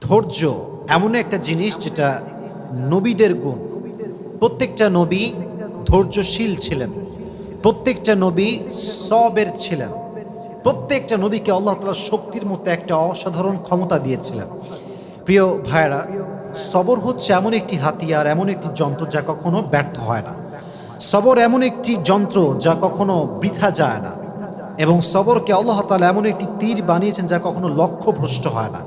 ধৈর্য এমন একটা জিনিস যেটা নবীদের গুণ। প্রত্যেকটা নবী ধৈর্যশীল ছিলেন, প্রত্যেকটা নবী সবের ছিলেন, প্রত্যেকটা নবীকে আল্লাহ তাআলা শক্তির মতো একটা অসাধারণ ক্ষমতা দিয়েছিলেন। প্রিয় ভাইয়েরা, সবর হচ্ছে এমন একটি হাতিয়ার, এমন একটি যন্ত্র যা কখনো ব্যর্থ হয় না। সবর এমন একটি যন্ত্র যা কখনো বৃথা যায় না, এবং সবরকে আল্লাহ তাআলা এমন একটি তীর বানিয়েছেন যা কখনো লক্ষ্যভ্রষ্ট হয় না,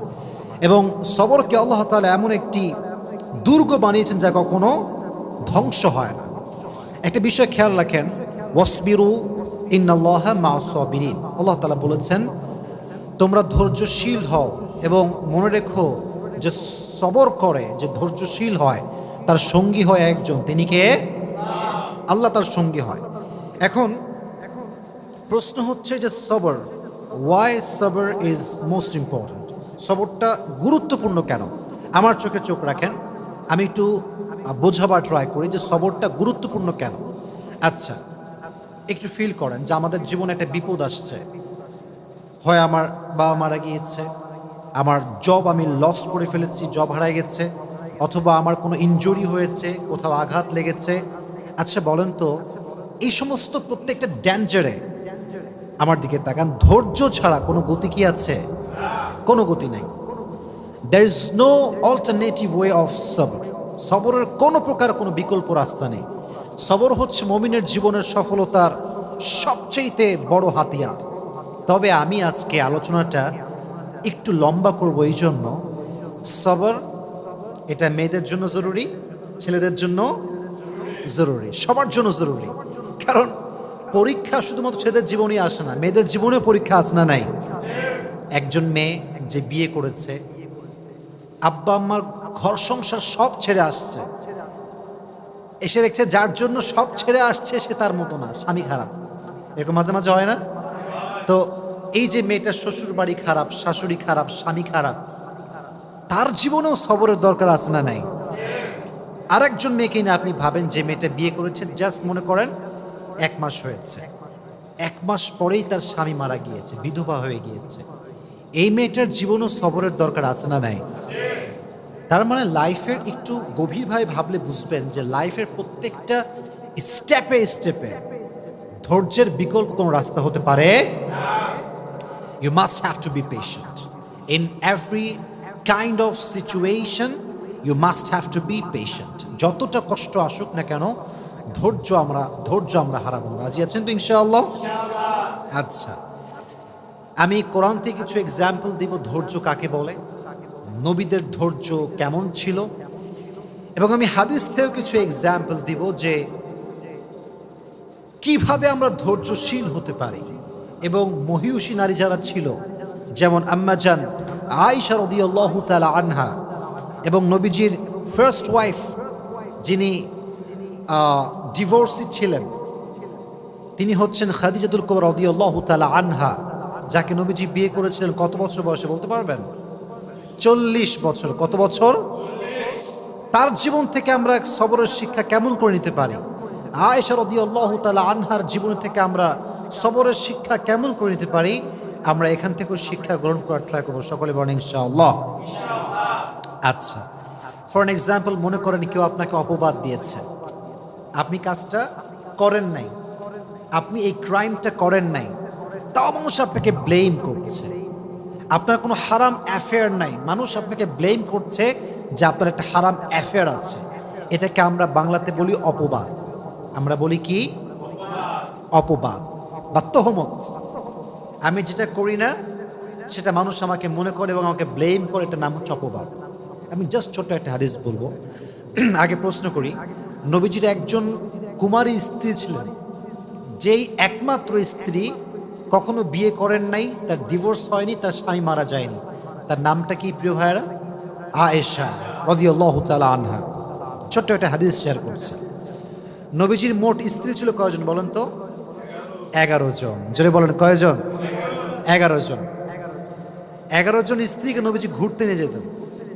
এবং সবরকে আল্লাহ তাআলা এমন একটি দুর্গ বানিয়েছেন যা কখনো ধ্বংস হয় না। একটা বিষয় খেয়াল রাখেন, ওয়াসবিরু ইন্নাল্লাহা মা'আস সাবিরিন। আল্লাহ তাআলা বলেছেন তোমরা ধৈর্যশীল হও, এবং মনে রেখো যে সবর করে, যে ধৈর্যশীল হয়, তার সঙ্গী হয় একজন, তিনি কে? আল্লাহ তার সঙ্গী হয়। এখন প্রশ্ন হচ্ছে যে সবর, ওয়াই সবর ইজ মোস্ট ইম্পর্ট্যান্ট? সবরটা গুরুত্বপূর্ণ কেন? আমার চোখে চোখ রাখেন, আমি একটু বোঝাবার ট্রাই করি যে সবরটা গুরুত্বপূর্ণ কেন। আচ্ছা, একটু ফিল করেন যে আমাদের জীবনে একটা বিপদ আসছে। হয় আমার বাবা মারা গিয়েছে, আমার জব আমি লস করে ফেলেছি, জব হারায় গেছে, অথবা আমার কোনো ইনজুরি হয়েছে, কোথাও আঘাত লেগেছে। আচ্ছা বলেন তো, এই সমস্ত প্রত্যেকটা ড্যাঞ্জারে আমার দিকে তাকান, ধৈর্য ছাড়া কোনো গতি কি আছে? কোনো গতি নাই। There is no alternative way of সবর। সবরের কোনো প্রকার কোনো বিকল্প রাস্তা নেই। সবর হচ্ছে মুমিনের জীবনের সফলতার সবচেয়েতে বড় হাতিয়ার। তবে আমি আজকে আলোচনাটা একটু লম্বা করব, এই জন্য সবর এটা মেয়েদের জন্য জরুরি, ছেলেদের জন্য জরুরি, সবার জন্য জরুরি। কারণ পরীক্ষা শুধুমাত্র ছেলেদের জীবনেই আসে না, মেয়েদের জীবনেও পরীক্ষা আসে না নাই? একজন মেয়ে যে বিয়ে করেছে, আব্বা আম্মার ঘর সংসার সব ছেড়ে আসছে, এসে দেখছে যার জন্য সব ছেড়ে আসছে সে তার মতো না, স্বামী খারাপ। এরকম মাঝে মাঝে হয় না? তো এই যে মেয়েটার শ্বশুর বাড়ি খারাপ, শাশুড়ি খারাপ, স্বামী খারাপ, তার জীবনেও সবরের দরকার আছে না নাই? আরেকজন মেয়েকে না আপনি ভাবেন, যে মেয়েটা বিয়ে করেছে, জাস্ট মনে করেন 1 মাস হয়েছে, 1 মাস পরেই তার স্বামী মারা গিয়েছে, বিধবা হয়ে গিয়েছে। এই মেয়েটার জীবনও সবরের দরকার আছে না নাই? তার মানে লাইফের একটু গভীরভাবে ভাবলে বুঝবেন যে লাইফের প্রত্যেকটা স্টেপে স্টেপে ধৈর্যের বিকল্প কোনো রাস্তা হতে পারে। You must have to be patient. In every kind of situation, you must have to be patient. যতটা কষ্ট আসুক না কেন, ধৈর্য আমরা হারাবো না। রাজি আছেন তো ইনশাআল্লাহ? আচ্ছা, আমি কোরআন থেকে কিছু এক্সাম্পল দিব ধৈর্য কাকে বলে, নবীদের ধৈর্য কেমন ছিল, এবং আমি হাদিস থেকেও কিছু এক্সাম্পল দিব যে কিভাবে আমরা ধৈর্যশীল হতে পারি। এবং মহিয়সী নারী যারা ছিল, যেমন আম্মাজান আয়েশা রাদিয়াল্লাহু তাআলা আনহা, এবং নবীজির ফার্স্ট ওয়াইফ যিনি ডিভোর্সি ছিলেন, তিনি হচ্ছেন খাদিজাতুল কুবরা রাদিয়াল্লাহু তাআলা আনহা, যাকে নবীজি বিয়ে করেছিলেন কত বছর বয়সে বলতে পারবেন? 40 বছর। কত বছর? তার জীবন থেকে আমরা সবরের শিক্ষা কেমন করে নিতে পারি? আয়েশা রাদিয়াল্লাহু তাআলা আনহার জীবন থেকে আমরা সবরের শিক্ষা কেমন করে নিতে পারি? আমরা এখান থেকে শিক্ষা গ্রহণ করার ট্রাই করবো। সকলে বলেন ইনশাআল্লাহ। আচ্ছা, ফর এন এক্সাম্পল, মনে করেন কেউ আপনাকে অপবাদ দিয়েছে, আপনি কাজটা করেন নাই, আপনি এই ক্রাইমটা করেন নাই, তাও মানুষ আপনাকে ব্লেম করছে। আপনার কোনো হারাম অ্যাফেয়ার নাই, মানুষ আপনাকে ব্লেম করছে যে আপনার একটা হারাম অ্যাফেয়ার আছে। এটাকে আমরা বাংলাতে বলি অপবাদ। আমরা বলি কি? অপবাদ বা তহমত। আমি যেটা করি না সেটা মানুষ আমাকে মনে করে এবং আমাকে ব্লেম করে, এটার নাম হচ্ছে অপবাদ। আমি জাস্ট ছোট্ট একটা হাদিস বলবো। আগে প্রশ্ন করি, নবীজির একজন কুমারী স্ত্রী ছিলেন, যেই একমাত্র স্ত্রী কখনো বিয়ে করেন নাই, তার ডিভোর্স হয়নি, তার স্বামী মারা যায়নি। তার নামটা কি প্রিয় ভাইয়েরা? আয়েশা রাদিয়াল্লাহু তাআলা আনহা। ছোট্ট একটা হাদিস শেয়ার করছি। নবীজির মোট স্ত্রী ছিল কয়জন বলেন তো? 11 জন। জোরে বলেন কয়জন? 11 জন। 11 জন স্ত্রীকে নবীজি ঘুরতে নিয়ে যেতেন।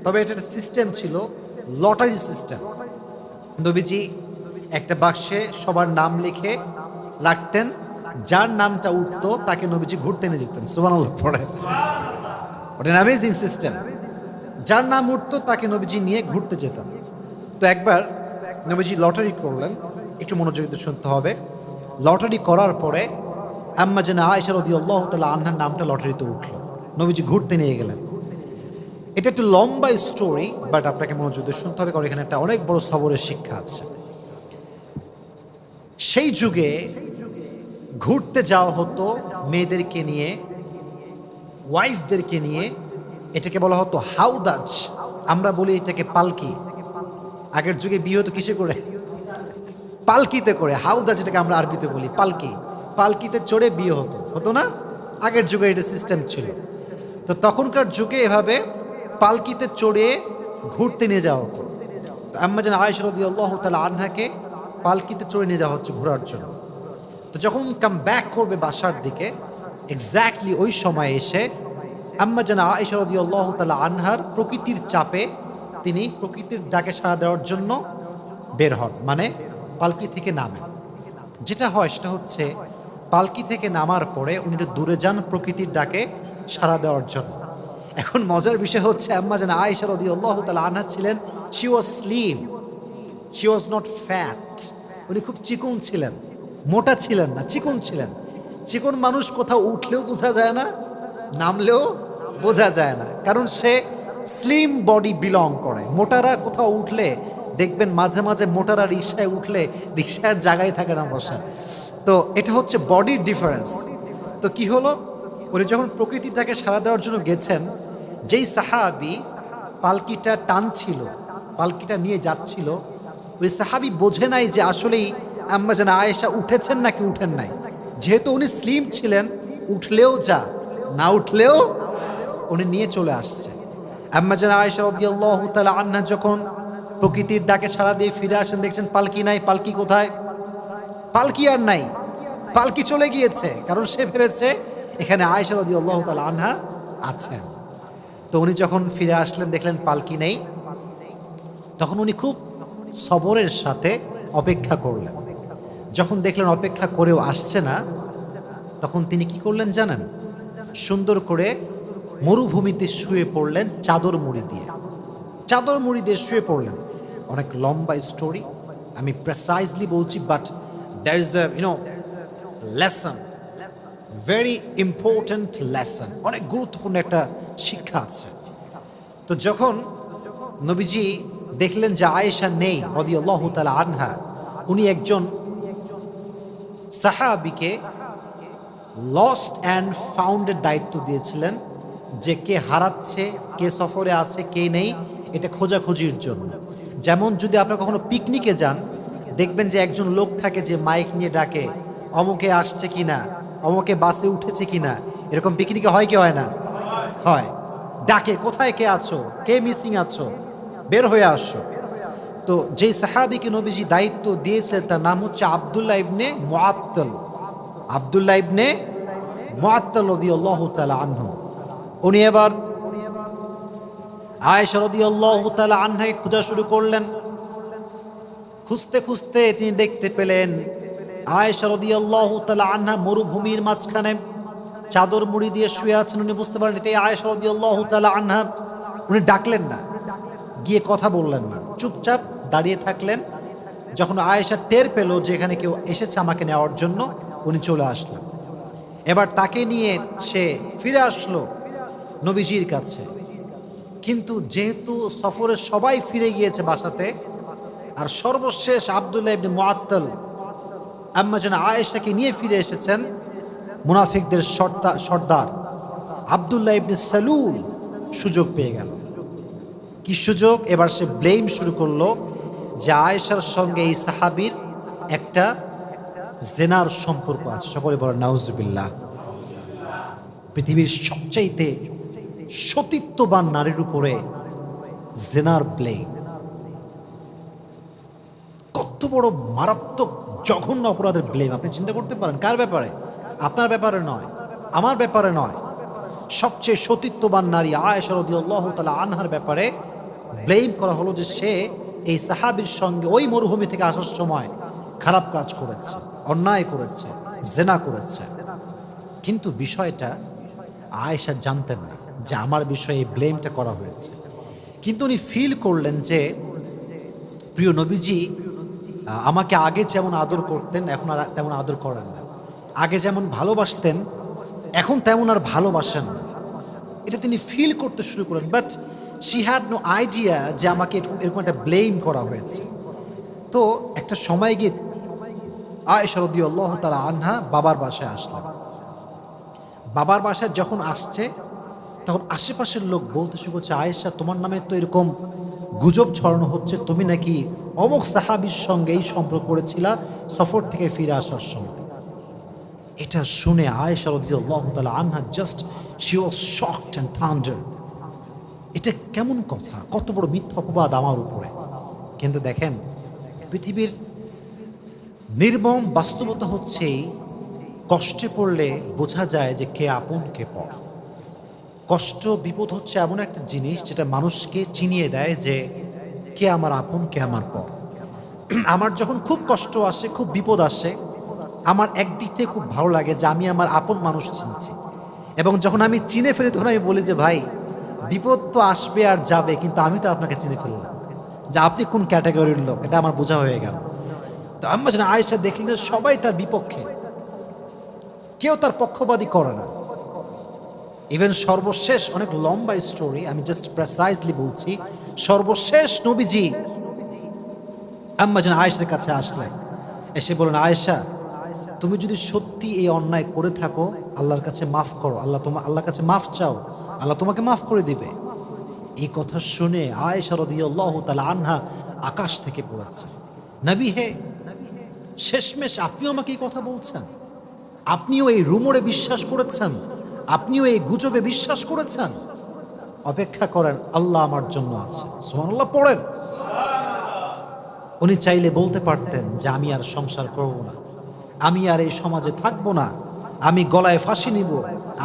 তবে এটা একটা সিস্টেম ছিল, লটারি সিস্টেম। নবীজি একটা বাক্সে সবার নাম লিখে রাখতেন, যার নামটা উঠতো তাকে নবীজি ঘুরতে নিয়ে যেতেন। সুবহানাল্লাহ পড়ে। What an amazing system. যার নাম উঠতো তাকে নবীজি নিয়ে ঘুরতে যেতেন। তো একবার নবীজি লটারি করলেন, একটু মনোযোগ দিয়ে শুনতে হবে। লটারি করার পরে আম্মা জানা আয়েশা রাদিয়াল্লাহু তাআলা আনহার নামটা লটারিতে উঠল, নবীজি ঘুরতে নিয়ে গেলেন। এটা একটু লম্বা স্টোরি, বাট আপনাকে মনোযোগ দিয়ে শুনতে হবে, কারণ এখানে একটা অনেক বড় সবরের শিক্ষা আছে। সেই যুগে ঘুরতে যাওয়া হতো মেয়েদেরকে নিয়ে, ওয়াইফদেরকে নিয়ে। এটাকে বলা হতো হাউদাজ, আমরা বলি এটাকে পালকি। আগের যুগে বিয়ে হতো কিসে করে? পালকিতে করে। হাউদাজ এটাকে আমরা আরবিতে বলি পালকি। পালকিতে চড়ে বিয়ে হতো, হতো না? আগের যুগে এটা সিস্টেম ছিল। তো তখনকার যুগে এভাবে পালকিতে চড়ে ঘুরতে নিয়ে যাওয়া হতো। তো আম্মা জান আয়েশা রাদিয়াল্লাহু তাআলা আনহাকে পালকিতে চড়ে নিয়ে যাওয়া হচ্ছে ঘোরার জন্য। তো যখন কাম ব্যাক করবে বাসার দিকে, এক্স্যাক্টলি ওই সময় এসে আম্মা জান আয়েশা রাদিয়াল্লাহু তাআলা আনহার প্রকৃতির চাপে তিনি প্রকৃতির ডাকে সাড়া দেওয়ার জন্য বের হন, মানে পালকি থেকে নামেন। যেটা হয় সেটা হচ্ছে পালকি থেকে নামার পরে উনি একটু দূরে যান প্রকৃতির ডাকে সাড়া দেওয়ার জন্য। এখন মজার বিষয় হচ্ছে আম্মা জান আয়েশা রাদিয়াল্লাহু তাআলা আনহা ছিলেন, she was slim, she was not fat. উনি খুব চিকন ছিলেন, মোটা ছিলেন না, চিকন ছিলেন। চিকন মানুষ কোথাও উঠলেও বোঝা যায় না, নামলেও বোঝা যায় না, কারণ সে স্লিম বডি বিলং করে। মোটারা কোথাও উঠলে দেখবেন মাঝে মাঝে মোটারা রিকশায় উঠলে রিকশার জায়গায় থাকে না বসা। তো এটা হচ্ছে বডির ডিফারেন্স। তো কি হলো, উনি যখন প্রকৃতিটাকে সাড়া দেওয়ার জন্য গেছেন, যেই সাহাবি পালকিটা টানছিল, পালকিটা নিয়ে যাচ্ছিল, ওই সাহাবি বোঝে নাই যে আসলেই আম্মা জান আয়েশা উঠেছেন নাকি উঠেন নাই। যেহেতু উনি স্লিম ছিলেন, উঠলেও যা, না উঠলেও উনি নিয়ে চলে আসছে। আম্মা জান আয়েশা রাদিয়াল্লাহু তাআলা আনহা যখন প্রকৃতির ডাকে সাড়া দিয়ে ফিরে আসেন, দেখছেন পালকি নাই। পালকি কোথায়? পালকি আর নাই, পালকি চলে গিয়েছে, কারণ সে ভেবেছে এখানে আয়েশা রাদিয়াল্লাহু তাআলা আনহা আছেন। তো উনি যখন ফিরে আসলেন, দেখলেন পালকি নেই, তখন উনি খুব সবরের সাথে অপেক্ষা করলেন। যখন দেখলেন অপেক্ষা করেও আসছে না, তখন তিনি কি করলেন জানেন? সুন্দর করে মরুভূমিতে শুয়ে পড়লেন চাদর মুড়ি দিয়ে। চাদর মুড়ি দিয়ে শুয়ে পড়লেন। অনেক লম্বা স্টোরি, আমি প্রেসাইজলি বলছি, but there is a lesson, very important lesson, অনেক গুরুত্বপূর্ণ একটা শিক্ষা আছে। তো যখন নবীজি দেখলেন যে আয়েশা নেই রাদিয়াল্লাহু তাআলা আনহা, উনি একজন সাহাবীকে লস্ট অ্যান্ড ফাউন্ডের দায়িত্ব দিয়েছিলেন, যে কে হারাচ্ছে, কে সফরে আছে, কে নেই, এটা খোঁজাখুঁজির জন্য। যেমন যদি আপনারা কখনো পিকনিকে যান, দেখবেন যে একজন লোক থাকে যে মাইক নিয়ে ডাকে, অমুকে আসছে কিনা, অমুকে বাসে উঠেছে কিনা। এরকম পিকনিকে হয় কি হয় না? হয়। ডাকে, কোথায় কে আছো, কে মিসিং আছো, বের হয়ে আসো। তো যেই সাহাবীকে নবীজি দায়িত্ব দিয়েছিলেন তার নাম হচ্ছে আব্দুল্লাহ ইবনে মুআত্তাল। আব্দুল্লাহ ইবনে মুআত্তাল রাদিয়াল্লাহু তাআলা আনহু। উনি এবার আয়েশা রাদিয়াল্লাহু তাআলা আনহাকে খোঁজা শুরু করলেন। খুঁজতে খুঁজতে তিনি দেখতে পেলেন আয়েশা রাদিয়াল্লাহু তাআলা আনহা মরুভূমির মাঝখানে চাদর মুড়ি দিয়ে শুয়ে আছেন। উনি বুঝতে পারেন এটাই আয়েশা রাদিয়াল্লাহু তাআলা আনহা। উনি ডাকলেন না, গিয়ে কথা বললেন না, চুপচাপ দাঁড়িয়ে থাকলেন। যখন আয়েশা টের পেল যে এখানে কেউ এসেছে আমাকে নেওয়ার জন্য, উনি চলে আসলেন। এবার তাকে নিয়ে সে ফিরে আসলো নবীজির কাছে। কিন্তু যেহেতু সফরে সবাই ফিরে গিয়েছে বাসাতে, আর সর্বশেষ আব্দুল্লাহ ইবনে মুআত্তাল আম্মা জান আয়েশাকে নিয়ে ফিরে এসেছেন, মুনাফিকদের সর্দার আব্দুল্লাহ ইবনে সালুল সুযোগ পেয়ে গেল। কি সুযোগ? এবার সে ব্লেম শুরু করলো যে আয়েশার সঙ্গে এই সাহাবীর একটা জেনার সম্পর্ক আছে। সকলে বলেন নাউজুবিল্লাহ। পৃথিবীর সবচাইতে সতীত্ববান নারীর উপরে জেনার ব্লেম, কত বড় মারাত্মক জঘন্য অপরাধের ব্লেম। আপনি চিন্তা করতে পারেন কার ব্যাপারে? আপনার ব্যাপারে নয়, আমার ব্যাপারে নয়, সবচেয়ে সতীত্ববান নারী আয়েশা রাদিয়াল্লাহু তাআলা আনহার ব্যাপারে ব্লেম করা হলো যে সে এই সাহাবীর সঙ্গে ওই মরুভূমি থেকে আসার সময় খারাপ কাজ করেছে, অন্যায় করেছে, জেনা করেছে। কিন্তু বিষয়টা আয়েশা জানতেন না যে আমার বিষয়ে এই ব্লেমটা করা হয়েছে। কিন্তু উনি ফিল করলেন যে প্রিয় নবীজি আমাকে আগে যেমন আদর করতেন এখন আর তেমন আদর করেন না, আগে যেমন ভালোবাসতেন এখন তেমন আর ভালোবাসেন না। এটা তিনি ফিল করতে শুরু করেন, but she had no idea যে আমাকে এরকম একটা ব্লেম করা হয়েছে। তো একটা সময় গিয়ে আয়েশা রাদিয়াল্লাহু তাআলা আনহা বাবার বাসায় আসলেন। বাবার বাসায় যখন আসছে তখন আশেপাশের লোক বলতে শুরু করছে, আয়েশা তোমার নামে তো এরকম গুজব ছড়ানো হচ্ছে, তুমি নাকি অমুক সাহাবীর সঙ্গে এই সম্পর্ক করেছিলা সফর থেকে ফিরে আসার সময়। এটা শুনে আয়েশা রাদিয়াল্লাহু তাআলা আনহা just she was shocked and thunder. এটা কেমন কথা, কত বড় মিথ্যা অপবাদ আমার উপরে। কিন্তু দেখেন, পৃথিবীর নির্মম বাস্তবতা হচ্ছে কষ্টে পড়লে বোঝা যায় যে কে আপন কে পর। কষ্ট বিপদ হচ্ছে এমন একটা জিনিস যেটা মানুষকে চিনিয়ে দেয় যে কে আমার আপন কে আমার পর। আমার যখন খুব কষ্ট আসে, খুব বিপদ আসে, আমার একদিক থেকে খুব ভালো লাগে যে আমি আমার আপন মানুষ চিনছি। এবং যখন আমি চিনে ফেলি তখন আমি বলি যে ভাই বিপদ তো আসবে আর যাবে, কিন্তু আমি তো আপনাকে চিনে ফেললাম যে আপনি কোন ক্যাটাগরির লোক, এটা আমার বোঝা হয়ে গেল। তো আম্মা জান আয়েশা দেখলেন যে সবাই তার বিপক্ষে, কেউ তার পক্ষপাতী করে না। ইভেন সর্বশেষ, অনেক লম্বা স্টোরি, আমি জাস্ট প্রেসাইজলি বলছি, সর্বশেষ নবীজি আম্মা জান আয়েশার কাছে আসলেন, এসে বলেন, আয়েশা তুমি যদি সত্যি এই অন্যায় করে থাকো আল্লাহর কাছে মাফ করো, আল্লাহর কাছে মাফ চাও, আল্লাহ তোমাকে মাফ করে দিবে। এই কথা শুনে আয়েশা রাদিয়াল্লাহু তাআলা আনহা আকাশ থেকে পড়েছে, নবী হে, শেষমেশ আপনিও আমাকে এই কথা বলছেন? আপনিও এই রুমরে বিশ্বাস করেছেন? আপনিও এই গুজবে বিশ্বাস করেছেন? অপেক্ষা করেন, আল্লাহ আমার জন্য আছে। সুবহানাল্লাহ পড়েন। উনি চাইলে বলতে পারতেন যে আমি আর সংসার করব না, আমি আর এই সমাজে থাকবো না, আমি গলায় ফাঁসি নিব,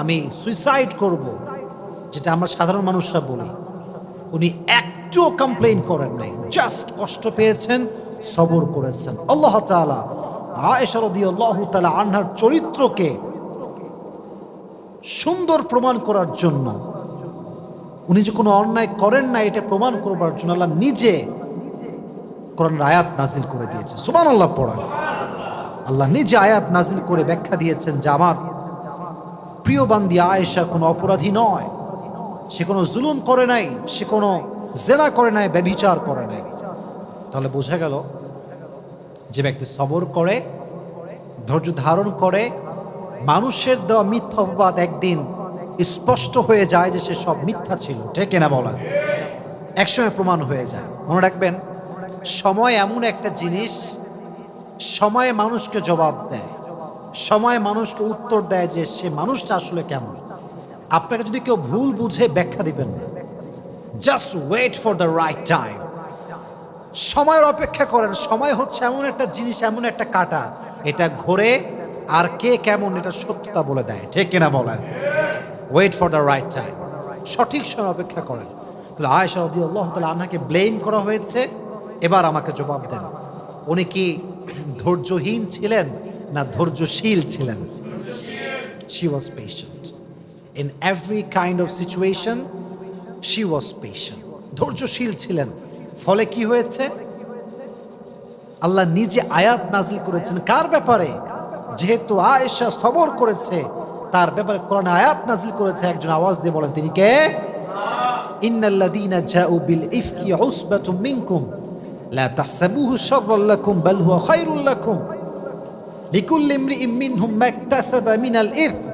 আমি সুইসাইড করব, যেটা আমরা সাধারণ মানুষরা বলি। উনি একটুও কমপ্লেইন করেন নাই, জাস্ট কষ্ট পেয়েছেন, সবর করেছেন। আল্লাহ তাআলা আয়েশা রাদিয়াল্লাহু তাআলা আনহার চরিত্রকে সুন্দর প্রমাণ করার জন্য, উনি যে কোনো অন্যায় করেন না এটা প্রমাণ করবার জন্য আল্লাহ নিজে কোরআনের আয়াত নাজিল করে দিয়েছে। সুবহানাল্লাহ পড়েন। আল্লাহ নিজে আয়াত নাজিল করে ব্যাখ্যা দিয়েছেন যে আমার প্রিয় বান্দি আয়েশা কোনো অপরাধী নয়, সে কোনো জুলুম করে নাই, সে কোনো জেনা করে নাই, ব্যভিচার করে নাই। তাহলে বোঝা গেল যে ব্যক্তি সবর করে, ধৈর্য ধারণ করে, মানুষের দেওয়া মিথ্যা অপবাদ একদিন স্পষ্ট হয়ে যায় যে সে সব মিথ্যা ছিল, ঠিক কিনা বলেন? একসময় প্রমাণ হয়ে যায়। মনে রাখবেন, সময় এমন একটা জিনিস, সময়ে মানুষকে জবাব দেয়, সময় মানুষকে উত্তর দেয় যে সে মানুষটা আসলে কেমন। আপনাকে যদি কেউ ভুল বুঝে ব্যাখ্যা দিবেন না, just wait for the right time. সময়ের অপেক্ষা করেন। সময় হচ্ছে এমন একটা জিনিস, এমন একটা কাঁটা, এটা ঘোরে আর কে কেমন এটা সত্যতা বলে দেয়, ঠিক কিনা বলেন? Wait for the right time, সঠিক সময় অপেক্ষা করেন। তাহলে আয়েশা রাদিয়াল্লাহু তাআলা আনহাকে ব্লেম করা হয়েছে, এবার আমাকে জবাব দেন, উনি কি ধৈর্যহীন ছিলেন না ধৈর্যশীল ছিলেন? She was patient. In every kind of situation, she was patient. ধৈর্যশীল ছিলেন। ফলে কি হয়েছে? আল্লাহ নিজে আয়াত নাজিল করেছেন কার ব্যাপারে? যেহেতু আয়েশা সবর করেছে তার ব্যাপারে কোরআনে আয়াত নাজিল করেছে। একজন আওয়াজ দিয়ে বলেন, তিনি কে? ইন্নাল্লাযীনা জাউ বিল ইফকি উসবাতুম মিনকুম লা তাহসাবুহু শাররাল লাকুম বাল হুয়া খায়রুল লাকুম লিকুল্লি ইমরিইম মিনহুম মাকতাসাবা মিনাল ইসম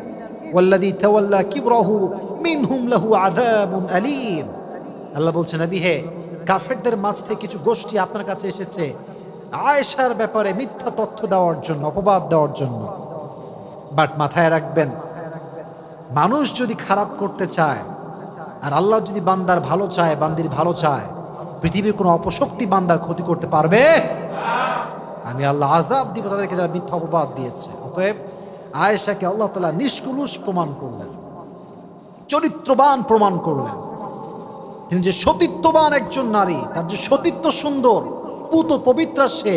ওয়াল্লাযী তাওয়াল্লা কিবরাহু মিনহুম লাহু আযাবুন আলীম। আল্লাহ বলছেন, নবী হে, কাফেরদের মাঝ থেকে কিছু গোষ্ঠী আপনার কাছে এসেছে আয়েশার ব্যাপারে মিথ্যা তথ্য দেওয়ার জন্য, অপবাদ দেওয়ার জন্য। বাট মাথায় রাখবেন, মানুষ যদি খারাপ করতে চায় আর আল্লাহ যদি বান্দার ভালো চায়, বান্দির ভালো চায়, পৃথিবীর কোনো অপশক্তি বান্দার ক্ষতি করতে পারবে? আমি আল্লাহ আযাব দিব তাদেরকে যারা মিথ্যা অপবাদ দিয়েছে। অতএব আয়েশাকে আল্লাহ তাআলা নিষ্কলুষ প্রমাণ করলেন, চরিত্রবান প্রমাণ করলেন। তিনি যে সতীত্ববান একজন নারী, তার যে সতীত্ব সুন্দর, পুত পবিত্রা, সে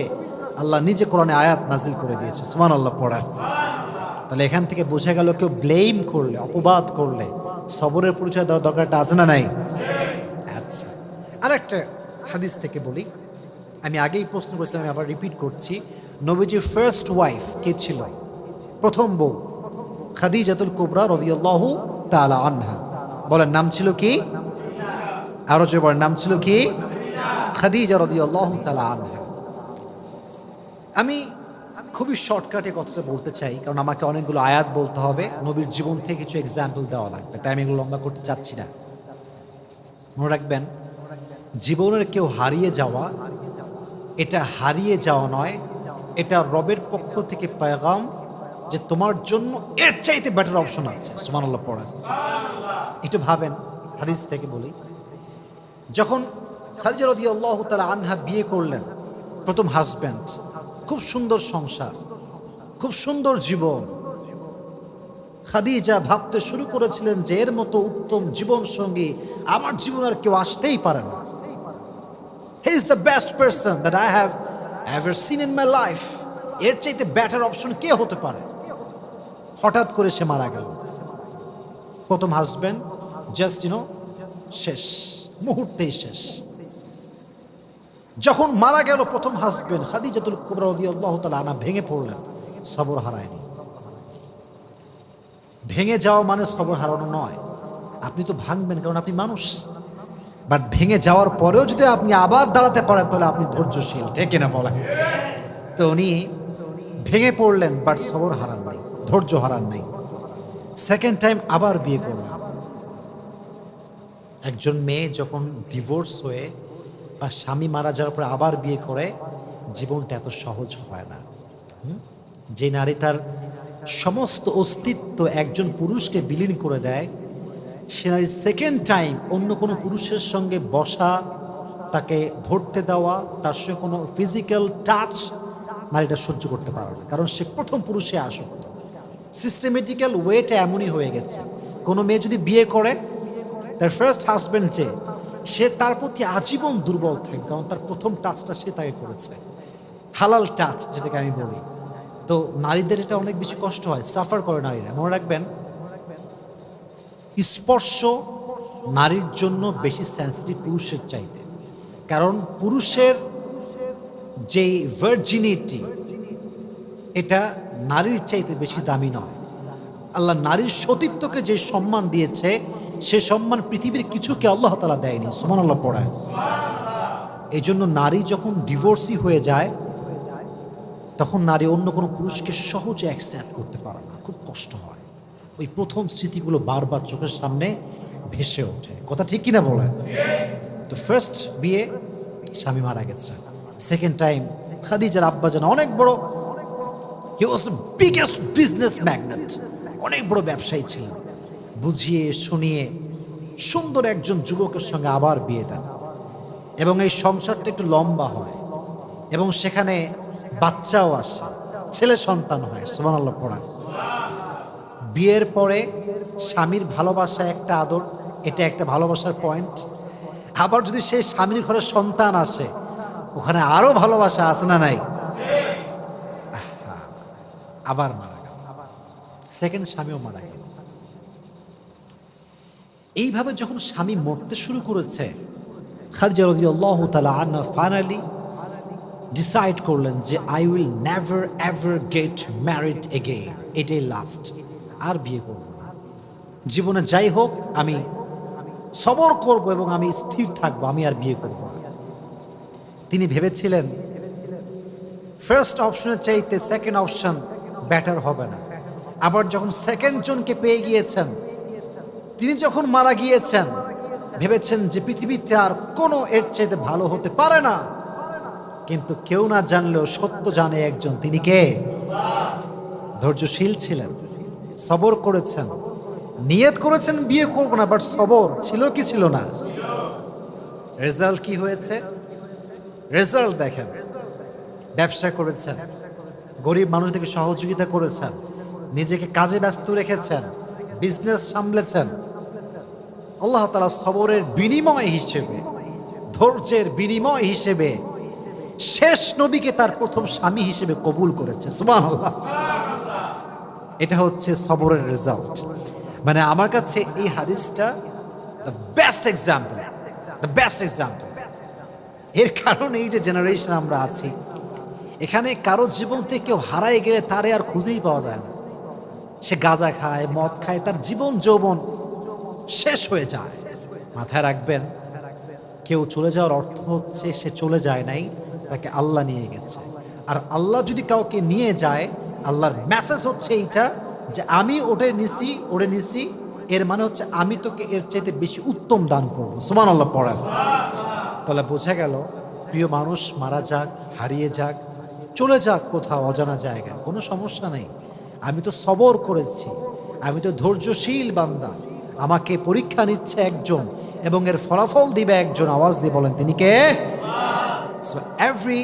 আল্লাহ নিজে কোরআনে আয়াত নাজিল করে দিয়েছে। সুবহানাল্লাহ পড়া। তাহলে এখান থেকে বোঝা গেল কেউ ব্লেম করলে, অপবাদ করলে সবরের পরিচয় দেওয়ার দরকারটা আছে না নাই? আচ্ছা, আরেকটা হাদিস থেকে বলি, আমি আগেই প্রশ্ন করেছিলাম, আমি আবার রিপিট করছি। নবীজির ফার্স্ট ওয়াইফ কে ছিল? প্রথম বউ খাদিজাতুল কুবরা রাদিয়াল্লাহু তাআলা আনহা। বলেন নাম ছিল কি? আরো যে বলেন নাম ছিল কি? খাদিজা রাদিয়াল্লাহু তাআলা আনহা। আমি খুবই শর্টকাটে কথাটা বলতে চাই, কারণ আমাকে অনেকগুলো আয়াত বলতে হবে, নবীর জীবন থেকে কিছু এক্সাম্পল দেওয়া লাগবে, তাই আমি এগুলো লম্বা করতে চাচ্ছি না। মনে রাখবেন, জীবনের কেউ হারিয়ে যাওয়া, এটা হারিয়ে যাওয়া নয়, এটা রবের পক্ষ থেকে পেগাম যে তোমার জন্য এর চাইতে বেটার অপশন আছে। সুবহানাল্লাহ পড়েন, একটু ভাবেন। হাদিস থেকে বলি, যখন খাদিজা রাদিয়াল্লাহু তাআলা আনহা বিয়ে করলেন, প্রথম হাজব্যান্ড, খুব সুন্দর সংসার, খুব সুন্দর জীবন। খাদিজা ভাবতে শুরু করেছিলেন যে এর মতো উত্তম জীবন সঙ্গী আমার জীবন আর কেউ আসতেই পারে না। He is the best person that I have ever seen in my life. এর চাইতে বেটার অপশন কে হতে পারে? হঠাৎ করে সে মারা গেল। প্রথম হাজব্যান্ড জাস্ট শেষ, মুহূর্তেই শেষ। যখন মারা গেল প্রথম হাজবেন্ড, খাদিজাতুল কুবরা রাদিয়াল্লাহু তাআলা আনহা ভেঙে পড়লেন। সবর হারায়নি। ভেঙে যাওয়া মানে সবর হারানো নয়। আপনি তো ভাঙবেন, কারণ আপনি মানুষ, বাট ভেঙে যাওয়ার পরেও যদি আপনি আবার দাঁড়াতে পারেন তাহলে আপনি ধৈর্যশীল, ঠিক কিনা বলেন? তো উনি ভেঙে পড়লেন, বাট সবর হারান নাই, ধৈর্য হারান নাই। সেকেন্ড টাইম আবার বিয়ে করলেন। একজন মেয়ে যখন ডিভোর্স হয়ে বা স্বামী মারা যাওয়ার পরে আবার বিয়ে করে, জীবনটা এত সহজ হয় না। যে নারী তার সমস্ত অস্তিত্ব একজন পুরুষকে বিলীন করে দেয়, সে নারী সেকেন্ড টাইম অন্য কোনো পুরুষের সঙ্গে বসা, তাকে ধরতে দেওয়া, তার সঙ্গে কোনো ফিজিক্যাল টাচ নারীটা সহ্য করতে পারে না, কারণ সে প্রথম পুরুষে আসক্ত। সিস্টেমেটিক্যাল ওয়েটা এমনই হয়ে গেছে। কোনো মেয়ে যদি বিয়ে করে, তার ফার্স্ট হাজব্যান্ড যে, সে তার প্রতি আজীবন দুর্বল থাকে, কারণ তার প্রথম টাচটা সে তাকে করেছে, হালাল টাচ যেটাকে আমি বলি। তো নারীদের এটা অনেক বেশি কষ্ট হয়, সাফার করে নারীরা। মনে রাখবেন, স্পর্শ নারীর জন্য বেশি সেন্সিটিভ পুরুষের চাইতে, কারণ পুরুষের যেই ভার্জিনিটি, এটা নারীর চাইতে বেশি দামি নয়। আল্লাহ নারীর সতীত্বকে যে সম্মান দিয়েছে, সে সম্মান পৃথিবীর কিছুকে আল্লাহ তাআলা দেয়নি। সুবহানাল্লাহ পড়ায়। এই জন্য নারী যখন ডিভোর্সি হয়ে যায়, তখন নারী অন্য কোনো পুরুষকে সহজে অ্যাকসেপ্ট করতে পারে না, খুব কষ্ট হয়। ওই প্রথম স্মৃতিগুলো বারবার চোখের সামনে ভেসে ওঠে। কথা ঠিক কিনা বলেন? তো ফার্স্ট বিয়ে, স্বামী মারা গেছে। সেকেন্ড টাইম খাদিজার আব্বাজান অনেক বড়, he was the biggest business magnate, অনেক বড় ব্যবসায়ী ছিলেন। বুঝিয়ে শুনিয়ে সুন্দর একজন যুবকের সঙ্গে আবার বিয়ে দেন, এবং এই সংসারটা একটু লম্বা হয়, এবং সেখানে বাচ্চাও আসে, ছেলে সন্তান হয়। সুবহানাল্লাহ পড়া। বিয়ের পরে স্বামীর ভালোবাসা একটা আদর, এটা একটা ভালোবাসার পয়েন্ট। আবার যদি সেই স্বামীর ঘরে সন্তান আসে, ওখানে আরো ভালোবাসা আছে না নাই? আবার মারা গেল, সেকেন্ড স্বামীও মারা গেল। এইভাবে যখন স্বামী মরতে শুরু করেছে, খাদিজা রাদিয়াল্লাহু তাআলা আনহা ফাইনালি ডিসাইড করলেন যে I will never ever get married again, এটাই লাস্ট, আর বিয়ে করব না। জীবনে যাই হোক আমি সবর করব এবং আমি স্থির থাকবো, আমি আর বিয়ে করব না। তিনি ভেবেছিলেন ফার্স্ট অপশনের চাইতে সেকেন্ড অপশন বেটার হবে না। আবার যখন সেকেন্ড জনকে পেয়ে গিয়েছেন, তিনি যখন মারা গিয়েছেন, ভেবেছেন যে পৃথিবীতে আর কোনো এর চাইতে ভালো হতে পারে না। কিন্তু কেউ না জানলেও সত্য জানে একজন, তিনি কে? ধৈর্যশীল ছিলেন, সবর করেছেন, নিয়ত করেছেন বিয়ে করব না, বাট সবর ছিল কি ছিল না? রেজাল্ট কি হয়েছে? রেজাল্ট দেখেন, ব্যবসা করেছেন, গরিব মানুষদেরকে সহযোগিতা করেছেন, নিজেকে কাজে ব্যস্ত রেখেছেন, বিজনেস সামলেছেন। আল্লাহ তাআলা সবরের বিনিময় হিসেবে, ধৈর্যের বিনিময় হিসেবে শেষ নবীকে তার প্রথম স্বামী হিসেবে কবুল করেছে। সুবহানাল্লাহ। এটা হচ্ছে সবরের রেজাল্ট। মানে আমার কাছে এই হাদিসটা the best example, the best example. এর কারণে এই যে জেনারেশন আমরা আছি, এখানে কারোর জীবন থেকে কেউ হারায় গেলে তারে আর খুঁজেই পাওয়া যায় না। সে গাঁজা খায়, মদ খায়, তার জীবন যৌবন শেষ হয়ে যায়। মাথায় রাখবেন, কেউ চলে যাওয়ার অর্থ হচ্ছে সে চলে যায় নাই, তাকে আল্লাহ নিয়ে গেছে। আর আল্লাহ যদি কাউকে নিয়ে যায়, আল্লাহর মেসেজ হচ্ছে এইটা যে আমি ওরে নিছি, এর মানে হচ্ছে আমি তোকে এর চাইতে বেশি উত্তম দান করবো। সুবহানাল্লাহ পড়েন। তাহলে বোঝা গেল, প্রিয় মানুষ মারা যাক, হারিয়ে যাক, চলে যাক কোথাও অজানা জায়গায়, কোনো সমস্যা নেই। আমি তো সবর করেছি, আমি তো ধৈর্যশীল বান্দা। আমাকে পরীক্ষা নিচ্ছে একজন এবং এর ফলাফল দিবে একজন। আওয়াজ দিয়ে বলেন তিনি কে? So every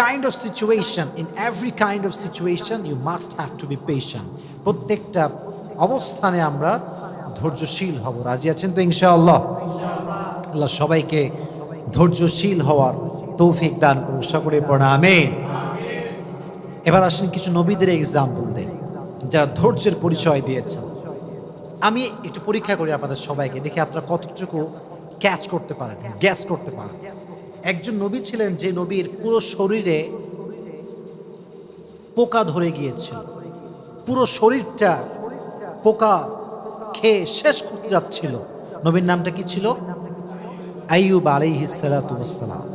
kind of situation, in every kind of situation you must have to be patient. প্রত্যেকটা অবস্থানে আমরা ধৈর্যশীল হব। রাজি আছেন তো ইনশাআল্লাহ? আল্লাহ সবাইকে ধৈর্যশীল হওয়ার তৌফিক দান করুন। সকলে পড়া আমিন। এবার আসেন কিছু নবীদের এক্সাম্পল দেই যারা ধৈর্যের পরিচয় দিয়েছেন। আমি একটু পরীক্ষা করি আপনাদের সবাইকে, দেখি আপনারা কতটুকু ক্যাচ করতে পারেন, গ্যাস করতে পারেন। একজন নবী ছিলেন যে নবীর পুরো শরীরে পোকা ধরে গিয়েছিল, পুরো শরীরটা পোকা খেয়ে শেষ করতে যাচ্ছিল। নবীর নামটা কি ছিল? আইয়ুব আলাইহিস সালাতু ওয়াস সালাম।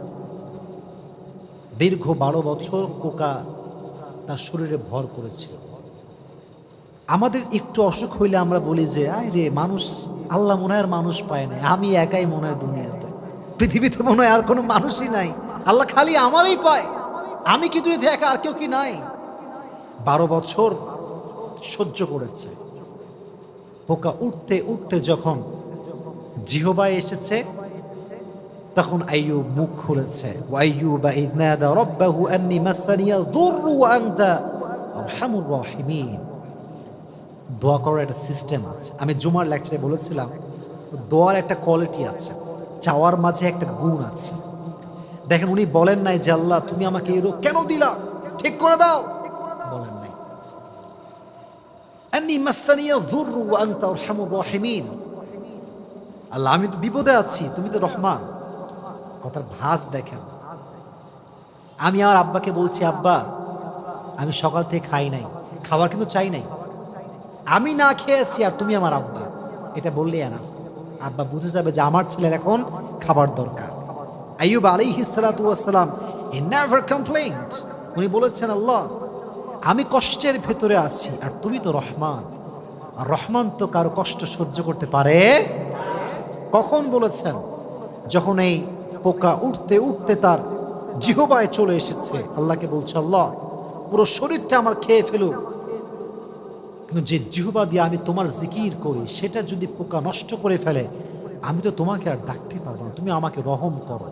দীর্ঘ 12 বছর পোকা তার শরীরে ভর করেছিল। আমাদের একটু অসুখ হইলে আমরা বলি যে আয় রে মানুষ, আল্লাহ মনে হয় মানুষ পায় না, আমি একাই মনে হয় দুনিয়াতে, পৃথিবীতে মনে হয় আর কোনো মানুষই নাই, আল্লাহ খালি আমারই পায়, আমি কি দুনিয়াতে একা, আর কেউ কি নাই? 12 বছর সহ্য করেছে। পোকা উঠতে উঠতে যখন জিহবায় এসেছে, তখন আইয়ুব মুখ খুলেছে। ওয়াইয়ুবা ইয নাদা রাব্বাহু আন্নী মাসানিয়াল দুররু ওয়া আনতা আরহামুর রাহিমিন। দোয়া করার একটা সিস্টেম আছে। আমি জুমার লেকচারে বলেছিলাম, দোয়ার একটা কোয়ালিটি আছে, চাওয়ার মাঝে একটা গুণ আছে। দেখেন, উনি বলেন নাই যে আল্লাহ তুমি আমাকে এই রোগ কেন দিলা, ঠিক করে দাও, বলেন নাই। আন্নী মাসানিয়াল দুররু ওয়া আনতা আরহামুর রাহিমিন। আল্লাহ আমি তো বিপদে আছি, তুমি তো রহমান। কথার ভাঁজ দেখেন। আমি আমার আব্বাকে বলছি, আব্বা আমি সকাল থেকে খাই নাই, খাবার কিন্তু চাই নাই, আমি না খেয়েছি আর তুমি আমার আব্বা, এটা বললেই না, আব্বা বুঝে যাবে যে আমার ছেলের এখন খাবার দরকার। আইয়ুব আলাইহিস সালাতু ওয়াস সালাম হি নেভার কমপ্লেইনড। উনি বলেছেন, আল্লাহ আমি কষ্টের ভেতরে আছি আর তুমি তো রহমান, আর রহমান তো কারো কষ্ট সহ্য করতে পারে। কখন বলেছেন? যখন এই পোকা উঠতে উঠতে তার জিহবায় চলে এসেছে। আল্লাহকে বলছে, আল্লাহ পুরো শরীরটা আমার খেয়ে ফেলুক, কিন্তু যে জিহবা দিয়ে আমি তোমার জিকির করি সেটা যদি পোকা নষ্ট করে ফেলে, আমি তো তোমাকে আর ডাকতে পারবো না, তুমি আমাকে রহম করো,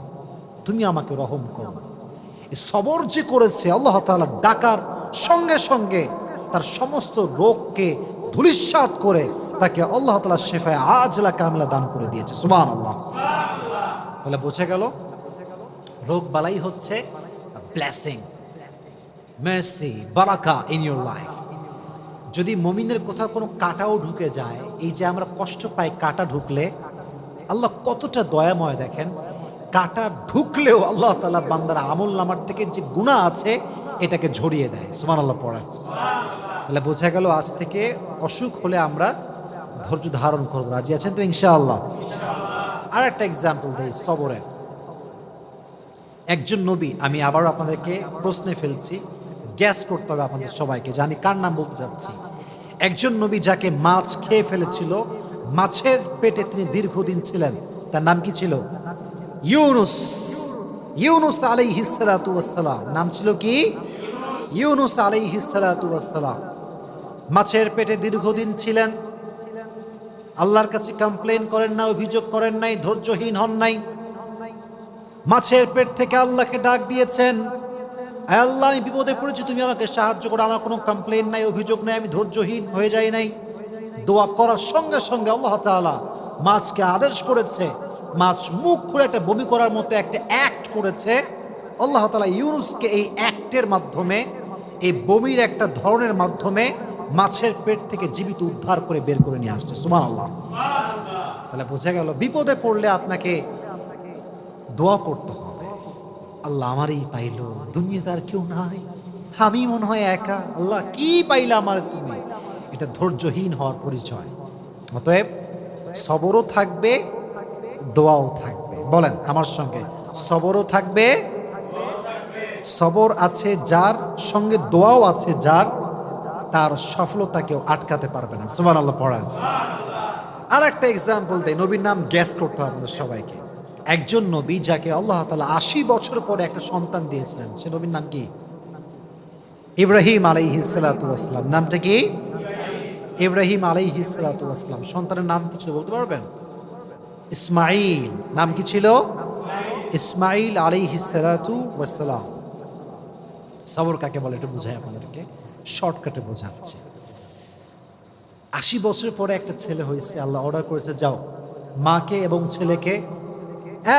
তুমি আমাকে রহম করো। এই সবর যে করেছে, আল্লাহ তাআলা ডাকার সঙ্গে সঙ্গে তার সমস্ত রোগকে ধূলিসাৎ করে তাকে আল্লাহ তাআলা শেফায়ে আজলা কামিলা দান করে দিয়েছে। সুবহানাল্লাহ। তাহলে বোঝা গেল, রোগ বালাই হচ্ছে ব্লেসিং, মার্সি, বারাকা ইন ইউর লাইফ। যদি মুমিনের কোথাও কোনো কাঁটাও ঢুকে যায়, এই যে আমরা কষ্ট পাই কাঁটা ঢুকলে, আল্লাহ কতটা দয়াময় দেখেন। কাঁটা ঢুকলেও আল্লাহ তাআলা বান্দার আমল নামার থেকে যে গুনাহ আছে এটাকে ঝরিয়ে দেয়। সুবহানাল্লাহ পড়েন। তাহলে বোঝা গেল, আজ থেকে অসুখ হলে আমরা ধৈর্য ধারণ করবো। রাজি আছেন তো ইনশাআল্লাহ? আর একটা এক্সাম্পল দেই সবরের। একজন নবী, আমি আবারও আপনাদেরকে প্রশ্নে ফেলছি, গ্যাস করতে হবে আপনাদের সবাইকে যে আমি কার নাম বলতে যাচ্ছি। একজন নবী যাকে মাছ খেয়ে ফেলেছিল, মাছের পেটে তিনি দীর্ঘদিন ছিলেন, তার নাম কি ছিল? ইউনুস। ইউনুস আলাইহিস সালাতু ওয়াস সালাম। নাম ছিল কি? ইউনুস আলাইহিস সালাতু ওয়াস সালাম। মাছের পেটে দীর্ঘদিন ছিলেন, আল্লাহর কাছে কমপ্লেন করেন না, অভিযোগ করেন নাই, ধৈর্যহীন হন নাই। মাছের পেট থেকে আল্লাহকে ডাক দিয়েছেন, আল্লাহ আমি বিপদে পড়েছি, তুমি আমাকে সাহায্য করো, আমার কোনো কমপ্লেন নাই, অভিযোগ নাই, আমি ধৈর্যহীন হয়ে যাই নাই। দোয়া করার সঙ্গে সঙ্গে আল্লাহ তাআলা মাছকে আদেশ করেছে, মাছ মুখ খুলে একটা বমি করার মতো একটা অ্যাক্ট করেছে। আল্লাহ তাআলা ইউনুসকে এই অ্যাক্টের মাধ্যমে, এই বমির একটা ধরনের মাধ্যমে মাছের পেট থেকে জীবিত উদ্ধার করে বের করে নিয়ে আসছে। সুবহানাল্লাহ। তাহলে বোঝা গেল, বিপদে পড়লে আপনাকে দোয়া করতে হবে। আল্লাহ আমারই পাইলো, দুনিয়াতে আর কেউ নাই, আমি মনে হয় একা, আল্লাহ কি পাইলা আমার তুমি। এটা ধৈর্যহীন হওয়ার পরিচয়। অতএব সবরও থাকবে, দোয়াও থাকবে। বলেন আমার সঙ্গে, সবরও থাকবে, সবর আছে যার সঙ্গে দোয়াও আছে যার, তার সফলতা কেউ আটকাতে পারবে না। সুবহানাল্লাহ পড়েন। আর একটা এক্সাম্পল দেয়, নবীর নাম গ্যাস করতে হবে আমাদের সবাইকে। একজন নবী যাকে আল্লাহ তাআলা ৮০ বছর পরে একটা সন্তান দিয়েছিলেন, সে নবীর নাম কি? ইব্রাহিম আলাইহিস সালাতু ওয়াস সালাম। নামটা কি? ইব্রাহিম আলাইহিস সালাতু ওয়াস সালাম। সন্তানের নাম কিছু বলতে পারবেন? ইসমাঈল। নাম কি ছিল? ইসমাঈল আলাইহিস সালাতু ওয়াস সালাম। সবর কাকে বলে একটু বুঝাই আপনাদেরকে, শর্টকাটে বোঝাচ্ছি। ৮০ বছর পরে একটা ছেলে হয়েছে, আল্লাহ অর্ডার করেছে যাও মাকে এবং ছেলেকে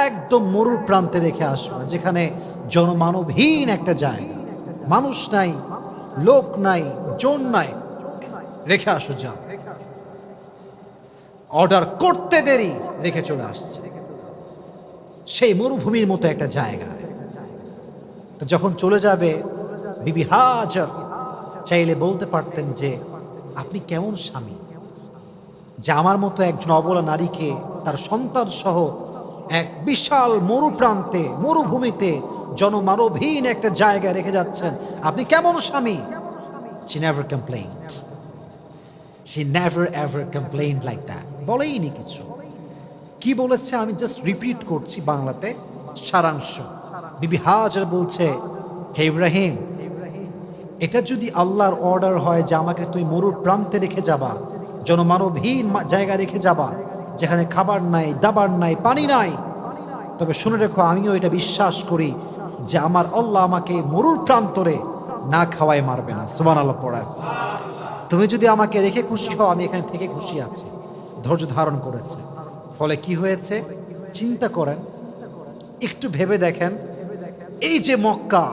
একদম মরুর প্রান্তে রেখে আসবে, যেখানে জনমানবহীন একটা জায়গা, মানুষ নাই, লোক নাই, জন নাই, রেখে আসো যাও। অর্ডার করতে দেরি, রেখে চলে আসছে সেই মরুভূমির মতো একটা জায়গায়। তো যখন চলে যাবে, বিবি হাজার চাইলে বলতে পারতেন যে আপনি কেমন স্বামী যে আমার মতো একজন অবলা নারীকে তার সন্তান সহ এক বিশাল মরুপ্রান্তে, মরুভূমিতে, জনমানবহীন একটা জায়গায় রেখে যাচ্ছেন, আপনি কেমন স্বামী? She never complained. She never ever complained like that. বলেইনি কিছু। কি বলেছে আমি জাস্ট রিপিট করছি বাংলাতে সারাংশ। বিবি হাজার বলছে, হে ইব্রাহিম, এটা যদি আল্লাহর অর্ডার হয় যে আমাকে তুই মরুর প্রান্তে রেখে যাবা, জনমানবহীন জায়গা রেখে যাবা, যেখানে খাবার নাই, দাবার নাই, পানি নাই, তবে শুনে রেখো আমিও এটা বিশ্বাস করি যে আমার আল্লাহ আমাকে মরুর প্রান্তরে না খাওয়ায় মারবে না। সুবহানাল্লাহ পড়ায়। তুমি যদি আমাকে রেখে খুশি হও, আমি এখানে থেকে খুশি আছি। ধৈর্য ধারণ করেছে। ফলে কি হয়েছে চিন্তা করেন, একটু ভেবে দেখেন, এই যে মক্কা,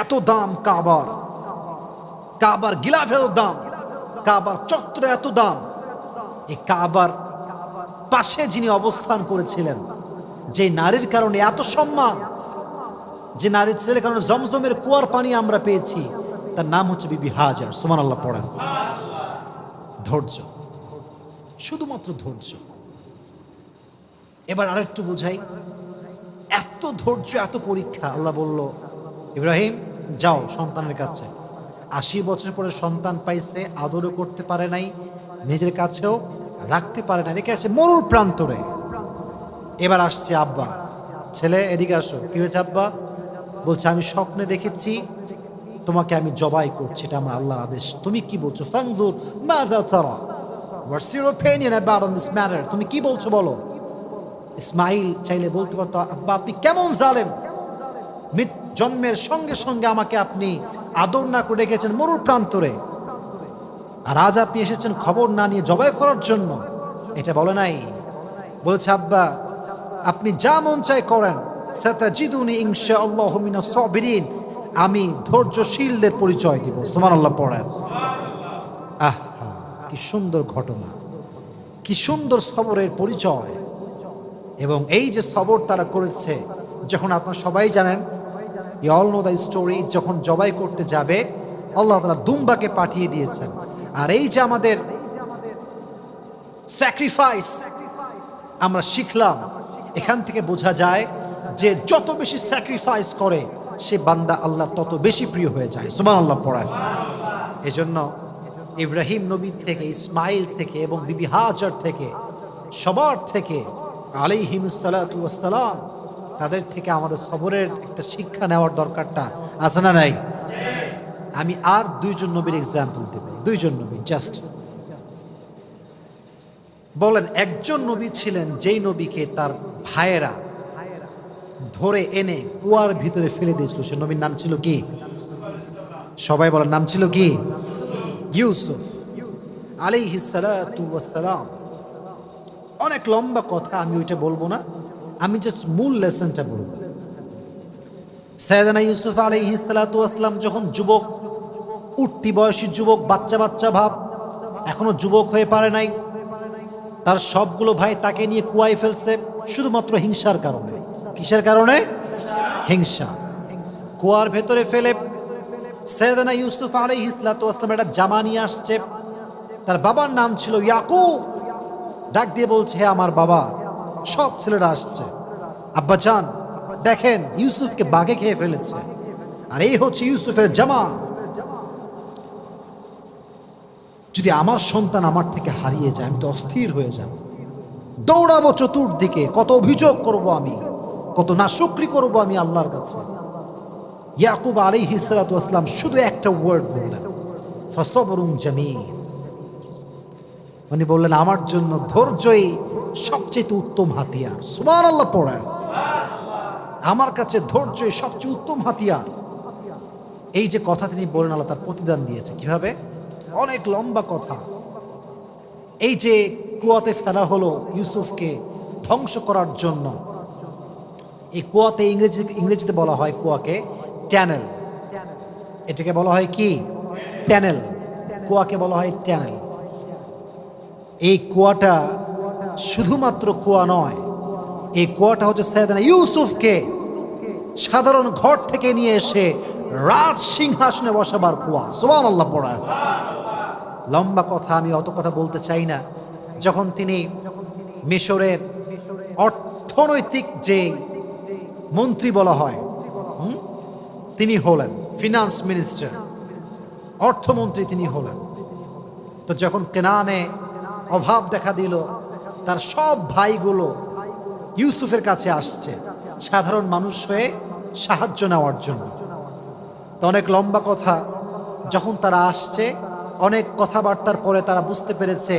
এত দাম কাবার, কাবার গিলাফের দাম, কাবার চত্বরে এত দাম, এই কাবার পাশে যিনি অবস্থান করেছিলেন, যে নারীর কারণে এত সম্মান, যে নারীর ছেলের কারণে জমজমের কুয়ার পানি আমরা পেয়েছি, তার নাম হচ্ছে বিবি হাজার। সুবহানাল্লাহ পড়েন। ধৈর্য, শুধুমাত্র ধৈর্য। এবার আরেকটু বুঝাই, এত ধৈর্য, এত পরীক্ষা। আল্লাহ বলল, ইব্রাহিম যাও সন্তানের কাছে। ৮০ বছর পরে সন্তান পাইছে, আদরও করতে পারে নাই, নিজের কাছেও রাখতে পারে না, রেখে আসছে মরুর প্রান্তরে। এবার আসছে আব্বা, ছেলে এদিকে আসো। কি হয়েছে আব্বা? বলছে আমি স্বপ্নে দেখেছি তোমাকে আমি জবাই করছি, এটা আমার আল্লাহর আদেশ। তুমি কি বলছো? ফাংদুর মাযা তারা, what's your opinion about on this matter? তুমি কি বলছো বলো। ইসমাইল চাইলে বলতে পারতো, আব্বা আপনি কেমন জালেম, জন্মের সঙ্গে সঙ্গে আমাকে আপনি আদর না করে রেখেছেন মরুর প্রান্তরে, আর আজ আপনি এসেছেন খবর না নিয়ে জবাই করার জন্য। এটা বলে নাই। বলছে আব্বা আপনি যা মন চাই করেন, সাতাজিদুনি ইনশাআল্লাহু মিনাস সাবিরিন, আমি ধৈর্যশীলদের পরিচয় দিব। সুবহানাল্লাহ পড়েন। আহা কি সুন্দর ঘটনা, কি সুন্দর সবরের পরিচয়। এবং এই যে সবর তারা করেছে, যখন আপনারা সবাই জানেন, you all know the story, যখন জবাই করতে যাবে আল্লাহ তাআলা দুম্বাকে পাঠিয়ে দিয়েছেন। আর এই যে আমাদের স্যাক্রিফাইস আমরা শিখলাম, এখান থেকে বোঝা যায় যে যত বেশি স্যাক্রিফাইস করে সে বান্দা আল্লাহ তত বেশি প্রিয় হয়ে যায়। সুবহানাল্লাহ পড়ায়। এজন্য ইব্রাহিম নবী থেকে, ইসমাইল থেকে এবং বিবি হাজার থেকে, সবার থেকে আলাইহিমুস সালাতু ওয়াস সালাম, তাদের থেকে আমাদের সবরের একটা শিক্ষা নেওয়ার দরকারটা আছে না নাই? আমি আর দুইজন নবীর এক্সাম্পল দেব, দুইজন নবী জাস্ট। বলেন একজন নবী ছিলেন যেই নবীকে তার ভাইয়েরা ধরে এনে কুয়ার ভিতরে ফেলে দিয়েছিল, সে নবীর নাম ছিল কি? সবাই বলেন নাম ছিল কি? ইউসুফ আলাইহিস সালাতু ওয়াস সালাম। অনেক লম্বা কথা, আমি ওইটা বলবো না, আমি জাস্ট মূল লেসনটা বলবো। সাইয়েদনা ইউসুফ আলাইহিস সালাতু ওয়াস সালাম যখন যুবক, উঠতি বয়সী যুবক, বাচ্চা বাচ্চা ভাব, এখনো যুবক হয়ে পারে নাই, তার সবগুলো ভাই তাকে নিয়ে কুয়ায় ফেলছে শুধুমাত্র হিংসার কারণে। কিসের কারণে? হিংসা। কুয়ার ভেতরে ফেলে সাইয়েদনা ইউসুফ আলাইহিস সালাতু ওয়াস সালাম একটা জামা নিয়ে আসছে। তার বাবার নাম ছিল ইয়াকুব। ডাক দিয়ে বলছে, হে আমার বাবা। সব ছেলেরা আসছে, আব্বা জান দেখেন ইউসুফকে বাঘে খেয়ে ফেলেছে, আর এই হচ্ছে ইউসুফের জামা। যদি আমার সন্তান আমার থেকে হারিয়ে যায় আমি তো অস্থির হয়ে যাব, দৌড়াবো চতুর্দিকে, কত অভিযোগ করব আমি, কত নাশুকরি করব আমি আল্লাহর কাছে। ইয়াকুব আলাইহিস সালাতু ওয়াস সালাম শুধু একটা ওয়ার্ড বললেন, ফাসবরুন জামিল। উনি বললেন আমার জন্য ধৈর্যই সবচেয়ে উত্তম হাতিয়ার। সুবহানাল্লাহ পড়েন। আমার কাছে ধৈর্যই সবচেয়ে উত্তম হাতিয়ার। এই যে কথা তিনি বলেন, আল্লাহ তার প্রতিদান দিয়েছে কিভাবে, অনেক লম্বা কথা। এই যে কুয়াতে ফেলা হলো ইউসুফকে ধ্বংস করার জন্য, এই কুয়াতে ইংরেজিতে বলা হয় কুয়াকে ট্যানেল। এটাকে বলা হয় কি, ট্যানেল। কুয়াকে বলা হয় ট্যানেল। এই কুয়াটা শুধুমাত্র কুয়া নয়, এই কুয়াটা হচ্ছে সাইয়েদনা ইউসুফকে সাধারণ ঘর থেকে নিয়ে এসে রাজ সিংহাসনে বসাবার কুয়া। সুবহানাল্লাহ পড়া। লম্বা কথা, আমি অত কথা বলতে চাই না। যখন তিনি মিশরের অর্থনৈতিক যে মন্ত্রী বলা হয়, তিনি হলেন ফিনান্স মিনিস্টার, অর্থমন্ত্রী তিনি হলেন। তো যখন কেনানে অভাব দেখা দিল, তার সব ভাইগুলো ইউসুফের কাছে আসছে সাধারণ মানুষ হয়ে সাহায্য নেওয়ার জন্য। তো অনেক লম্বা কথা, যখন তারা আসছে অনেক কথাবার্তার পরে তারা বুঝতে পেরেছে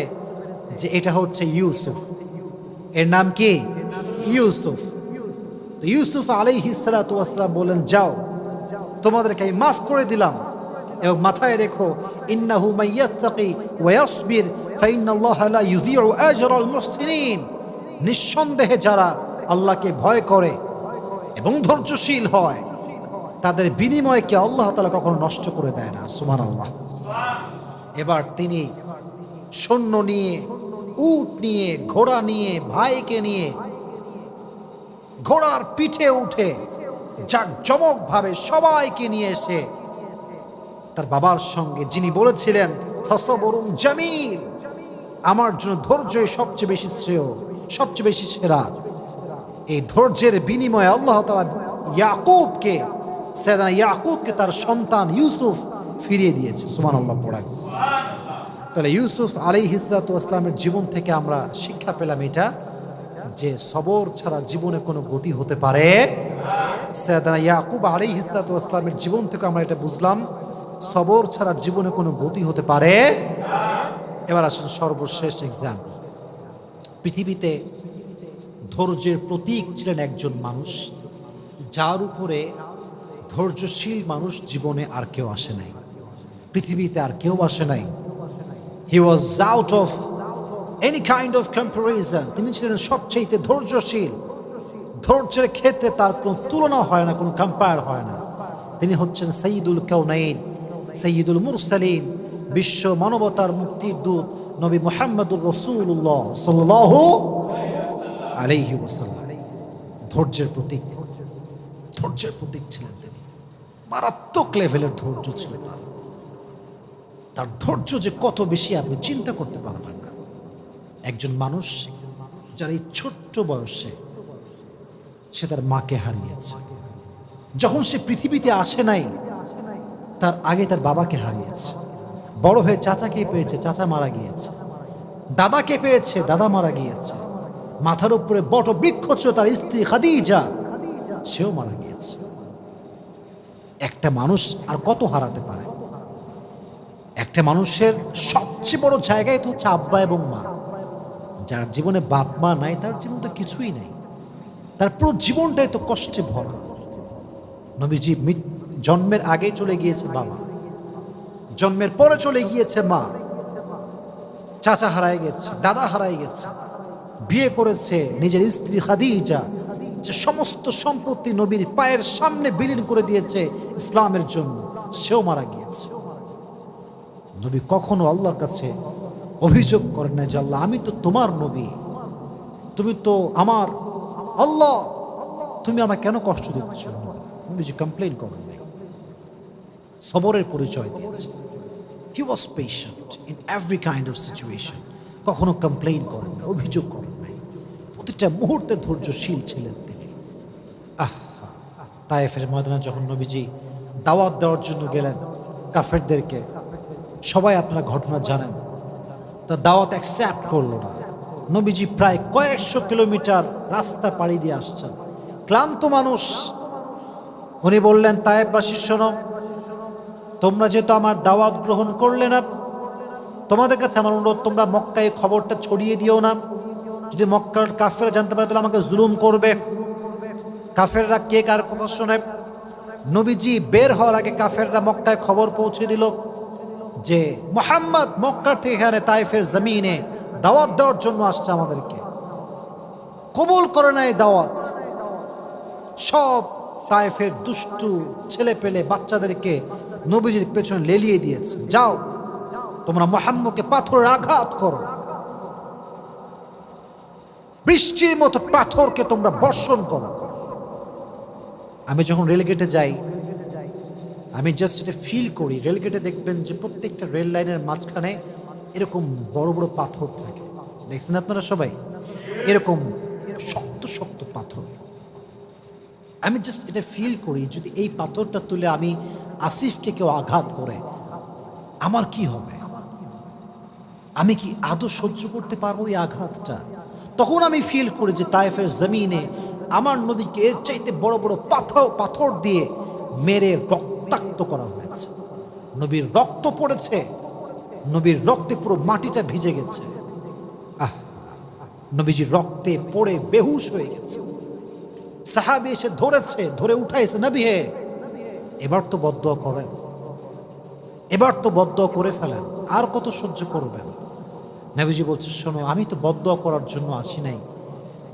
যে এটা হচ্ছে ইউসুফ। এর নাম কি? ইউসুফ। তো ইউসুফ আলাইহিস সালাতু ওয়াস সালাম বলেন, যাও তোমাদেরকে আমি মাফ করে দিলাম, এবং মাথায় রেখো ইন্নাহু মাইয়াত্তাকি ওয়া ইয়াসবির ফাইন্নাল্লাহা লা ইউযিউ আজরাল মুহসিনিন। নিঃসন্দেহে যারা আল্লাহকে ভয় করে এবং ধৈর্যশীল হয় তাদের বিনিময়কে আল্লাহ তাআলা কখনো নষ্ট করে দেয় না। সুবহানাল্লাহ। এবার তিনি সৈন্য নিয়ে, উট নিয়ে, ঘোড়া নিয়ে, ভাইকে নিয়ে ঘোড়ার পিঠে উঠে জাঁকজমকভাবে সবাইকে নিয়ে এসে তার বাবার সঙ্গে, যিনি বলেছিলেন ফাসবরুন জামিল, আমার জন্য ধৈর্যই সবচেয়ে বেশি শ্রেয়, সবচেয়ে বেশি সেরা, এই ধৈর্যের বিনিময়ে আল্লাহ তাআলা ইয়াকুবকে, সাইয়েদনা ইয়াকুবকে তার সন্তান ইউসুফ ফিরিয়ে দিয়েছে। সুবহানাল্লাহ পড়েন। তাহলে ইউসুফ আলাইহিস সালাতু ওয়াস সালামের জীবন থেকে আমরা শিক্ষা পেলাম এটা, যে সবর ছাড়া জীবনে কোনো গতি হতে পারে। সাইয়েদনা ইয়াকুব আলাইহিস সালাতু ওয়াস সালামের জীবন থেকে আমরা এটা বুঝলাম, সবর ছাড়া জীবনে কোনো গতি হতে পারে। এবার আসলে সর্বশেষ এক্সাম্পল। পৃথিবীতে ধৈর্যের প্রতীক ছিলেন একজন মানুষ, যার উপরে ধৈর্যশীল মানুষ জীবনে আর কেউ আসে নাই, পৃথিবীতে আর কেউ আসে নাই। He was out of any kind of comparison. তিনি ছিলেন সবচেয়ে ধৈর্যশীল। ধৈর্যের ক্ষেত্রে তার কোনো তুলনা হয় না, কোনো কম্পেয়ার হয় না। তিনি হচ্ছেন সাইয়্যিদুল কাউনাইন, সাইয়্যিদুল মুরসালিন, বিশ্ব মানবতার মুক্তির দূত নবী মুহাম্মদুর রাসূলুল্লাহ সাল্লাল্লাহু আলাইহি ওয়াসাল্লাম। ধৈর্যের প্রতীক, ধৈর্যের প্রতীক ছিলেন তিনি। মারাত্মক লেভেলের ধৈর্য ছিল তার। তার ধৈর্য যে কত বেশি আপনি চিন্তা করতে পারবেন না। একজন মানুষ যার এই ছোট্ট বয়সে সে তার মাকে হারিয়েছে, যখন সে পৃথিবীতে আসে নাই তার আগে তার বাবাকে হারিয়েছে, বড় হয়ে চাচাকে পেয়েছে, চাচা মারা গিয়েছে, দাদাকে পেয়েছে, দাদা মারা গিয়েছে, মাথার উপরে বট বৃক্ষ ছিল তার স্ত্রী খাদিজা, সেও মারা গিয়েছে। একটা মানুষ আর কত হারাতে পারে? একটা মানুষের সবচেয়ে বড় জায়গায় তো হচ্ছে আব্বা এবং মা। যার জীবনে বাপ মা নাই তার জীবন তো কিছুই নাই, তার পুরো জীবনটাই তো কষ্টে ভরা। নবীজি জন্মের আগে চলে গিয়েছে বাবা, জন্মের পরে চলে গিয়েছে মা, চাচা হারায় গেছে, দাদা হারায় গেছে, বিয়ে করেছে নিজের স্ত্রী খাদিজা, যে সমস্ত সম্পত্তি নবীর পায়ের সামনে বিলীন করে দিয়েছে ইসলামের জন্য, সেও মারা গিয়েছে। নবী কখনো আল্লাহর কাছে অভিযোগ করেন না যে আল্লাহ আমি তো তোমার নবী, তুমি তো আমার আল্লাহ, তুমি আমায় কেন কষ্ট দিচ্ছ? নবীজি কমপ্লেন করেন নাই, সবরের পরিচয় দিয়েছে। He was patient in every kind of situation. কখনো কমপ্লেন করেন না, অভিযোগ করেন নাই, প্রতিটা মুহূর্তে ধৈর্যশীল ছিলেন তিনি। তায়েফের ময়দানে যখন নবীজি দাওয়াত দেওয়ার জন্য গেলেন কাফেরদেরকে, সবাই আপনারা ঘটনা জানেন, তা দাওয়াত অ্যাকসেপ্ট করলো না। নবীজি প্রায় কয়েকশো কিলোমিটার রাস্তা পাড়ি দিয়ে আসছেন, ক্লান্ত মানুষ। উনি বললেন, তায়েফবাসী শোনো, তোমরা যেহেতু আমার দাওয়াত গ্রহণ করলে না, তোমাদের কাছে আমার অনুরোধ, তোমরা মক্কায় খবরটা ছড়িয়ে দিও না। যদি মক্কার কাফেররা জানতে পারে তাহলে আমাকে জুলুম করবে। কাফেররা কে কার কথা শোনে। নবীজি বের হওয়ার আগে কাফেররা মক্কায় খবর পৌঁছে দিল যে মুহাম্মদ মক্কার থেকে এখানে তায়েফের জমিনে দাওয়াত দেওয়ার জন্য আসছে, আমাদেরকে কবুল করে না এই দাওয়াত। সব তায়েফের দুষ্টু ছেলে পেলে বাচ্চাদেরকে নবীজির পেছনে লেলিয়ে দিয়েছে, যাও তোমরা মুহাম্মদকে পাথরের আঘাত করো, বৃষ্টির মতো পাথরকে তোমরা বর্ষণ করো। আমি যখন রেলগেটে যাই, আমি জাস্ট এটা ফিল করি। রেলগেটে দেখবেন যে প্রত্যেকটা রেল লাইনের মাঝখানে এরকম বড় বড় পাথর থাকে, দেখছেন আপনারা সবাই, এরকম শক্ত শক্ত পাথর। আমি জাস্ট এটা ফিল করি, যদি এই পাথরটা তুলে আমি আসিফকে কেউ আঘাত করে আমার কি হবে, আমি কি আদৌ সহ্য করতে পারবো এই আঘাতটা? তখন আমি ফিল করি যে তায়েফের জমিনে আমার নবীকে এর চাইতে বড় বড় পাথর দিয়ে মেরে রক্তাক্ত করা হয়েছে। নবীর রক্ত পড়েছে, নবীর রক্তে পুরো মাটিটা ভিজে গেছে। নবীজি রক্তে পড়ে বেহুশ হয়ে গেছে। সাহাবী এসে ধরেছে, ধরে উঠাইছে, নবী হে এবার তো বদদুয়া করেন, এবার তো বদদুয়া করে ফেলেন, আর কত সহ্য করবেন? নবীজি বলছে, শোনো, আমি তো বদদুয়া করার জন্য আসি নাই,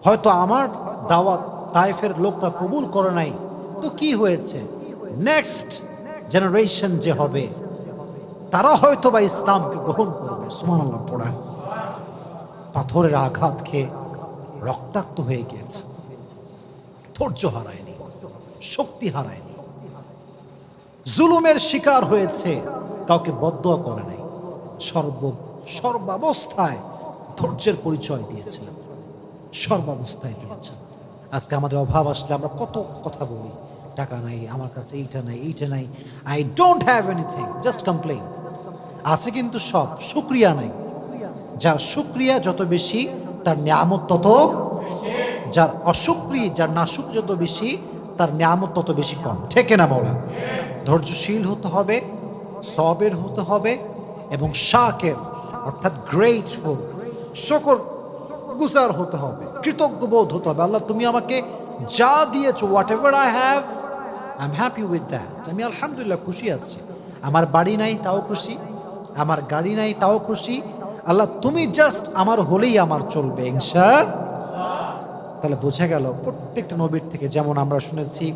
হয়তো আমার দাওয়াত তায়েফের লোকরা কবুল করে নাই, তো কি হয়েছে, নেক্সট জেনারেশন যে হবে তারা হয়তো বা ইসলামকে গ্রহণ করবে। সুবহানাল্লাহ পড়া। পাথরের আঘাত খেয়ে রক্তাক্ত হয়ে গিয়েছে, ধৈর্য হারায়নি, শক্তি হারায়নি, জুলুমের শিকার হয়েছে, কাউকে বদদুয়া করে নাই, সর্বাবস্থায় ধৈর্যের পরিচয় দিয়েছিলেন, সর্বাবস্থায় দিয়েছেন। আজকে আমাদের অভাব আসলে আমরা কত কথা বলি, টাকা নাই, আমার কাছে এইটা নাই, এইটা নাই, I don't have anything, just complain. আছে কিন্তু সব, শুকরিয়া নাই। যার শুকরিয়া যত বেশি তার নিয়ামত তত, যার অশুকরিয়া, যার নাশুকরিয়া যত বেশি তার নিয়ামত তত বেশি কম। ঠিক না বলা? ধৈর্যশীল হতে হবে, সবের হতে হবে, এবং শাকের অর্থাৎ গ্রেটফুল, শুকর গুজার হতে হবে, কৃতজ্ঞ বোধ হতে হবে। আল্লাহ তুমি আমাকে যা দিয়েছো, what ever I have, I am happy with that. আমি আলহামদুলিল্লাহ খুশি আছি। আমার বাড়ি নাই তাও খুশি, আমার গাড়ি নাই তাও খুশি। আল্লাহ তুমি জাস্ট আমার হলেই আমার চলবে ইনশাআল্লাহ। তাহলে বোঝা গেল প্রত্যেকটা নবীর থেকে, যেমন আমরা শুনেছি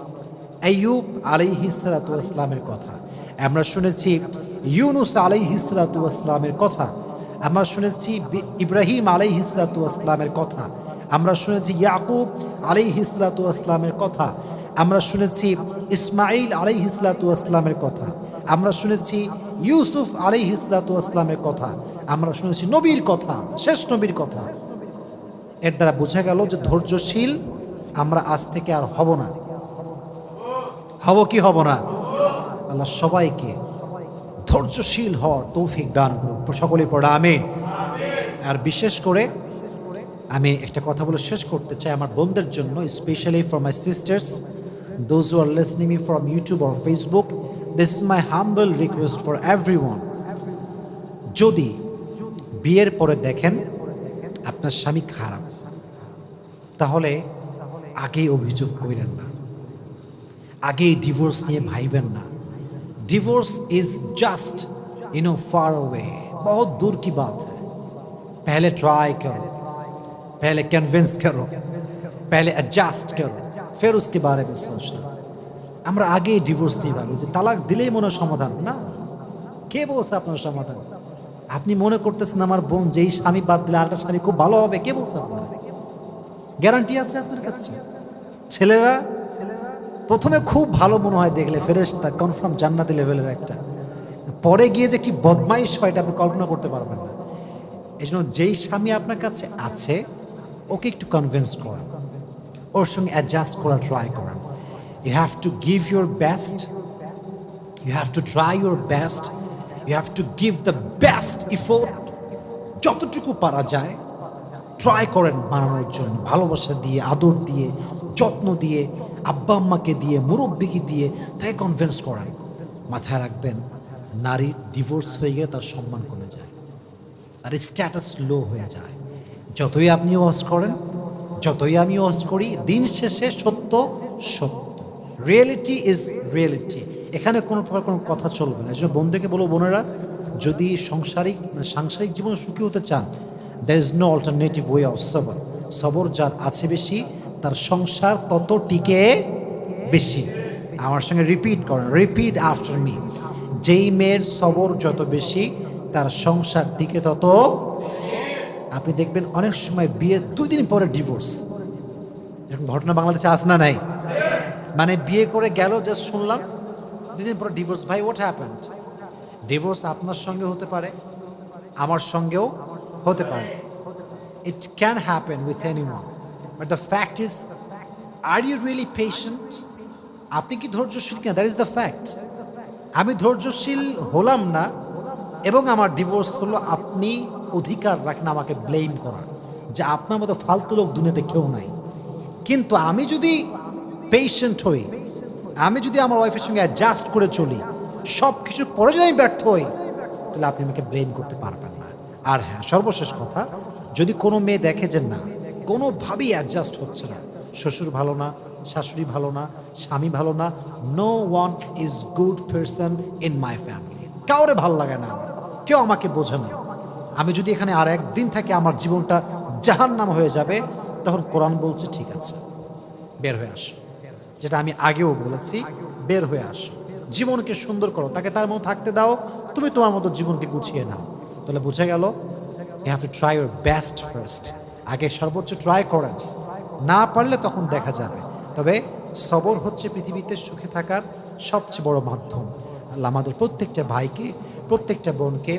আইয়ুব আলাইহিস সালাতু ওয়াস সালামের কথা, আমরা শুনেছি ইউনুস আলাইহিস সালাতু ওয়াস সালামের কথা, আমরা শুনেছি ইব্রাহিম আলাইহিস সালাতু ওয়াস সালামের কথা, আমরা শুনেছি ইয়াকুব আলাইহিস সালাতু ওয়াস সালামের কথা, আমরা শুনেছি ইসমাঈল আলাইহিস সালাতু ওয়াস সালামের কথা, আমরা শুনেছি ইউসুফ আলাইহিস সালাতু ওয়াস সালামের কথা, আমরা শুনেছি নবীর কথা, শেষ নবীর কথা। এর দ্বারা বোঝা গেল যে ধৈর্যশীল আমরা আজ থেকে আর হব না। হব কি হব না? আল্লাহ সবাইকে ধৈর্যশীল হওয়ার তৌফিক দান করুক, সকলে পড়া আমিন। আর বিশেষ করে আমি একটা কথা বলে শেষ করতে চাই আমার বোনদের জন্য, specially for my sisters, those who R listening me from YouTube or Facebook, this is my humble request for everyone. যদি বিয়ের পরে দেখেন আপনার স্বামী খারাপ, তাহলে আগেই অভিযোগ করেন না, আগেই ডিভোর্স নিয়ে ভাইবেন না। Divorce is just far away, बहुत दूर की बात है। पहले ट्राई करो, पहले कन्विंस करो, पहले एडजस्ट करो, फिर उसके बारे में सोचना। আমরা আগেই ডিভোর্স নিয়ে ভাবি যে তালাক দিলেই মনে সমাধান। না, কে বলছে আপনার সমাধান? আপনি মনে করতেছেন আমার বোন যেই স্বামী বাদ দিলে আরেকটা স্বামী খুব ভালো হবে, কে বলছে আপনার? গ্যারান্টি আছে আপনার কাছে? ছেলেরা প্রথমে খুব ভালো মনে হয় দেখলে, ফেরেশতা কনফার্ম জান্নাতি লেভেলের একটা, পরে গিয়ে যে কি বদমাইশ হয় এটা আপনি কল্পনা করতে পারবেন না। এই জন্য যেই স্বামী আপনার কাছে আছে ওকে একটু কনভিন্স করেন, ওর সঙ্গে অ্যাডজাস্ট করার ট্রাই করেন। You have to give your best, you have to try your best, you have to give the best effort. যতটুকু পারা যায় ট্রাই করেন বানানোর জন্য, ভালোবাসা দিয়ে, আদর দিয়ে, যত্ন দিয়ে, আব্বা আম্মাকে দিয়ে, মুরব্বিকে দিয়ে তাই কনভিন্স করেন। মাথায় রাখবেন, নারীর ডিভোর্স হয়ে গেলে তার সম্মান কমে যায়, তার স্ট্যাটাস লো হয়ে যায়। যতই আপনি ওয়াজ করেন, যতই আমি ওয়াজ করি, দিন শেষে সত্য সত্য, রিয়েলিটি ইজ রিয়েলিটি। এখানে কোনো প্রকার কোনো কথা চলবে না। এই জন্য বন্ধুকে বলবো, বোনেরা, যদি সাংসারিক জীবনে সুখী হতে চান, there is no alternative way of সবর। সবর যার আছে বেশি, তার সংসার তত টিকে বেশি। আমার সঙ্গে রিপিট করেন, রিপিট আফটার মি। যেই মেয়ের সবর যত বেশি, তার সংসার টিকে তত। আপনি দেখবেন অনেক সময় বিয়ের 2 দিন পরে ডিভোর্স, এরকম ঘটনা বাংলাদেশে আস না নাই? মানে বিয়ে করে গেল, জাস্ট শুনলাম 2 দিন পরে ডিভোর্স। ভাই, হোয়াট হ্যাপেন্ড? ডিভোর্স আপনার সঙ্গে হতে পারে, আমার সঙ্গেও হতে পারে। It can happen with anyone, but the fact is, are you really patient? আপনি কি ধৈর্যশীল কিনা? That is the fact. আমি ধৈর্যশীল হলাম না এবং আমার ডিভোর্স হলো, আপনি অধিকার রাখেন আমাকে ব্লেম করার, যে আপনার মতো ফালতু লোক দুনিয়াতে কেউ নাই। কিন্তু আমি যদি পেশেন্ট হই, আমি যদি আমার ওয়াইফের সঙ্গে অ্যাডজাস্ট করে চলি, সব কিছুর পরে যদি আমি ব্যর্থ হই, তাহলে আপনি আমাকে ব্লেম করতে পারবেন না। আর হ্যাঁ, সর্বশেষ কথা, যদি কোনো মেয়ে দেখে যে না, কোনোভাবেই অ্যাডজাস্ট হচ্ছে না, শ্বশুর ভালো না, শাশুড়ি ভালো না, স্বামী ভালো না, no one is good person in my family, কাউরে ভালো লাগে না, কেউ আমাকে বোঝে না, আমি যদি এখানে আর একদিন থাকি আমার জীবনটা জাহান্নাম হয়ে যাবে, তখন কোরআন বলছে ঠিক আছে, বের হয়ে আসো। যেটা আমি আগেও বলেছি, বের হয়ে আসো, জীবনকে সুন্দর করো, তাকে তার মতো থাকতে দাও, তুমি তোমার মতো জীবনকে গুছিয়ে নাও। তাহলে বুঝে গেল, you have to try your best first. আগে সর্বোচ্চ ট্রাই করেন, না পারলে তখন দেখা যাবে। তবে সবর হচ্ছে পৃথিবীতে সুখে থাকার সবচেয়ে বড় মাধ্যম। আল্লাহ আমাদের প্রত্যেকটা ভাইকে, প্রত্যেকটা বোনকে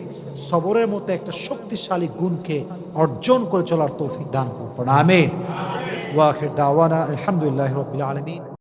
সবরের মতো একটা শক্তিশালী গুণকে অর্জন করে চলার তৌফিক দান করুন। আমিন। ওয়া আখির দাওয়ানা আলহামদুলিল্লাহি রাব্বিল আলামিন।